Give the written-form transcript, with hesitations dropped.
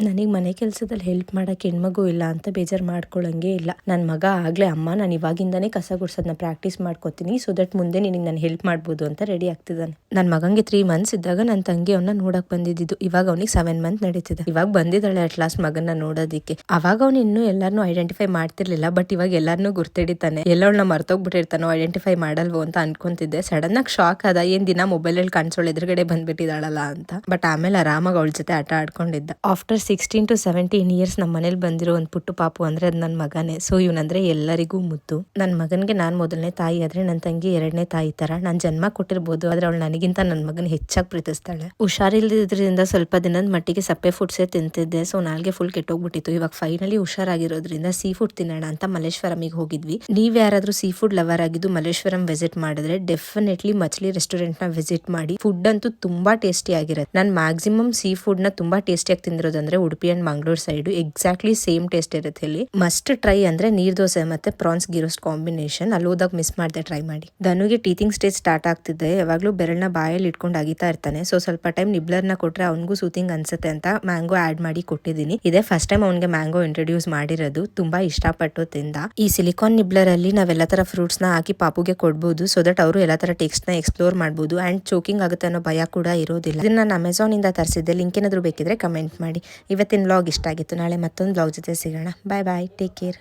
ನನಗೆ ಮನೆ ಕೆಲಸದಲ್ಲಿ ಹೆಲ್ಪ್ ಮಾಡಕ್ಕೆ ಹೆಣ್ಮಗು ಇಲ್ಲ ಅಂತ ಬೇಜಾರು ಮಾಡ್ಕೊಳ್ಳಂಗೆ ಇಲ್ಲ. ನನ್ನ ಮಗ ಆಗ್ಲೇ ಅಮ್ಮ ನಾನು ಇವಾಗಿಂದಾನೇ ಕಸ ಗುಡ್ಸೋದನ್ನ ಪ್ರಾಕ್ಟೀಸ್ ಮಾಡ್ಕೋತೀನಿ, ಸೊ ದಟ್ ಮುಂದೆ ನಿನಗೆ ನಾನು ಹೆಲ್ಪ್ ಮಾಡ್ಬೋದು ಅಂತ ರೆಡಿ ಆಗ್ತಿದ್ದಾನೆ. ನನ್ನ ಮಗಂಗೆ 3 months ಇದ್ದಾಗ ನನ್ನ ತಂಗಿ ಅವನ್ನ ನೋಡಕ್ ಬಂದಿದ್ದು. ಇವಾಗ ಅವನಿಗೆ 7 months ನಡೀತಿದೆ. ಇವಾಗ ಬಂದಿದ್ದಾಳೆ ಅಟ್ ಲಾಸ್ಟ್ ಮಗನ್ನ ನೋಡೋದಿಕ್ಕೆ. ಅವಾಗ ಅವನು ಇನ್ನೂ ಎಲ್ಲಾರನ್ನೂ ಐಡೆಂಟಿಫೈ ಮಾಡ್ತಿರ್ಲಿಲ್ಲ, ಬಟ್ ಇವಾಗ ಎಲ್ಲಾರನ್ನೂ ಗುರ್ತಿಡಿತಾನೆ. ಎಲ್ಲವಳನ್ನ ಮರ್ತೋಗ್ಬಿಟ್ಟಿರ್ತಾನೋ, ಐಡೆಂಟಿಫೈ ಮಾಡಲ್ವೋ ಅಂತ ಅನ್ಕೊಂತಿದ್ದೆ. ಸಡನ್ ಆಗಿ ಶಾಕ್ ಆದ, ಏನ್ ದಿನ ಮೊಬೈಲಲ್ಲಿ ಕಾಣಿಸೋಳು ಎದುರುಗಡೆ ಬಂದ್ಬಿಟ್ಟಿದ್ದಾಳಲ್ಲ ಅಂತ. ಬಟ್ ಆಮೇಲೆ ಆರಾಮಾಗಿ ಅವಳ ಜೊತೆ ಆಟ ಆಡ್ಕೊಂಡಿದ್ದ. ಆಫ್ಟರ್ 16 to 17 years ನಮ್ಮ ಮನೇಲಿ ಬಂದಿರೋ ಒಂದು ಪುಟ್ಟು ಪಾಪು ಅಂದ್ರೆ ಅದು ನನ್ನ ಮಗನೇ. ಸೊ ಇವನಂದ್ರೆ ಎಲ್ಲರಿಗೂ ಮುದ್ದು. ನನ್ನ ಮಗನ್ಗೆ ನಾನ್ ಮೊದಲನೇ ತಾಯಿ ಆದ್ರೆ ನನ್ನ ತಂಗಿ 2ನೇ ತಾಯಿ ತರ. ನಾನು ಜನ್ಮ ಕೊಟ್ಟಿರ್ಬೋದು, ಆದ್ರೆ ಅವಳು ನನಗಿಂತ ನನ್ನ ಮಗನ ಹೆಚ್ಚಾಗಿ ಪ್ರೀತಿಸ್ತಾಳೆ. ಹುಷಾರಿಲ್ದಿದ್ರಿಂದ ಸ್ವಲ್ಪ ದಿನದ ಮಟ್ಟಿಗೆ ಸಪ್ಪೆ ಫುಡ್ಸೇ ತಿಂತಿದ್ದೆ, ಸೊ ನಾಲ್ಗೆ ಫುಲ್ ಕೆಟ್ಟೋಗ್ಬಿಟ್ಟಿತ್ತು. ಇವಾಗ ಫೈನಲಿ ಹುಷಾರಾಗಿರೋದ್ರಿಂದ ಸೀ ಫುಡ್ ತಿನ್ನೋಣ ಅಂತ ಮಲ್ಲೇಶ್ವರಮಿಗೆ ಹೋಗಿದ್ವಿ. ನೀವ್ ಯಾರಾದ್ರೂ ಸೀ ಫುಡ್ ಲವರ್ ಆಗಿದ್ದು ಮಲ್ಲೇಶ್ವರಂ ವಿಸಿಟ್ ಮಾಡಿದ್ರೆ ಡೆಫಿನೆಟ್ಲಿ ಮಚ್ಲಿ ರೆಸ್ಟೋರೆಂಟ್ ನ ವಿಸಿಟ್ ಮಾಡಿ. ಫುಡ್ ಅಂತೂ ತುಂಬಾ ಟೇಸ್ಟಿ ಆಗಿರುತ್ತೆ. ನಾನು ಮ್ಯಾಕ್ಸಿಮಮ್ ಸೀ ಫುಡ್ ನ ತುಂಬಾ ಟೇಸ್ಟಿಯಾಗಿ ತಿಂದಿರೋದಂದ್ರೆ Udupi and Mangaluru side. Exactly same taste ಇರುತ್ತೆ ಇಲ್ಲಿ. ಮಸ್ಟ್ ಟ್ರೈ ಅಂದ್ರೆ ನೀರ್ ದೋಸೆ ಮತ್ತೆ ಪ್ರಾನ್ಸ್ ಗೀ ರೋಸ್ಟ್ ಕಾಂಬಿನೇಷನ್. ಅಲ್ಲಿ ಹೋದಾಗ ಮಿಸ್ ಮಾಡದೆ ಟ್ರೈ ಮಾಡಿ. ಧನುಗೆ ಟೀತಿಂಗ್ ಸ್ಟೇಜ್ ಸ್ಟಾರ್ಟ್ ಆಗ್ತಿದೆ. ಯಾವಾಗ್ಲೂ ಬೆರಳನ್ನ ಬಾಯಲ್ಲಿ ಇಟ್ಕೊಂಡು ಅಗಿತಾ ಇರ್ತಾನೆ. ಸೊ ಸ್ವಲ್ಪ ಟೈಮ್ ನಿಬ್ಲರ್ನ ಕೊಟ್ರೆ ಅವನಿಗೂ ಸೂತಿಂಗ್ ಅನ್ಸುತ್ತೆ ಅಂತ ಮ್ಯಾಂಗೋ ಆಡ್ ಮಾಡಿ ಕೊಟ್ಟಿದ್ದೀನಿ. ಇದೇ ಫಸ್ಟ್ ಟೈಮ್ ಅವನಿಗೆ ಮ್ಯಾಂಗೋ ಇಂಟ್ರೊಡ್ಯೂಸ್ ಮಾಡಿರೋದು. ತುಂಬಾ ಇಷ್ಟಪಟ್ಟು ತಿಂದ. ಈ ಸಿಲಿಕಾನ್ ನಿಬ್ಲರ್ ಅಲ್ಲಿ ನಾವೆಲ್ಲ ತರ ಫ್ರೂಟ್ಸ್ ನ ಹಾಕಿ ಪಾಪುಗೆ ಕೊಡ್ಬೋದು, ಸೊ ದಟ್ ಅವರು ಎಲ್ಲ ತರ ಟೆಕ್ಸ್ಟ್ ನ ಎಕ್ಸ್ಪ್ಲೋರ್ ಮಾಡಬಹುದು ಅಂಡ್ ಚೋಕಿಂಗ್ ಆಗುತ್ತೆ ಅನ್ನೋ ಭಯ ಕೂಡ ಇರೋದಿಲ್ಲ. ಇದನ್ನ ನಾನು ಅಮೆಝಾನ್ ಇಂದ ತರಿಸಿದ್ದೆ. ಲಿಂಕ್ ಏನಾದ್ರು ಬೇಕಿದ್ರೆ ಕಮೆಂಟ್ ಮಾಡಿ. ಇವತ್ತಿನ ವ್ಲಾಗ್ ಇಷ್ಟ ಆಗಿತ್ತು. ನಾಳೆ ಮತ್ತೊಂದು ವ್ಲಾಗ್ ಜೊತೆ ಸಿಗೋಣ. ಬಾಯ್ ಬಾಯ್, ಟೇಕ್ ಕೇರ್.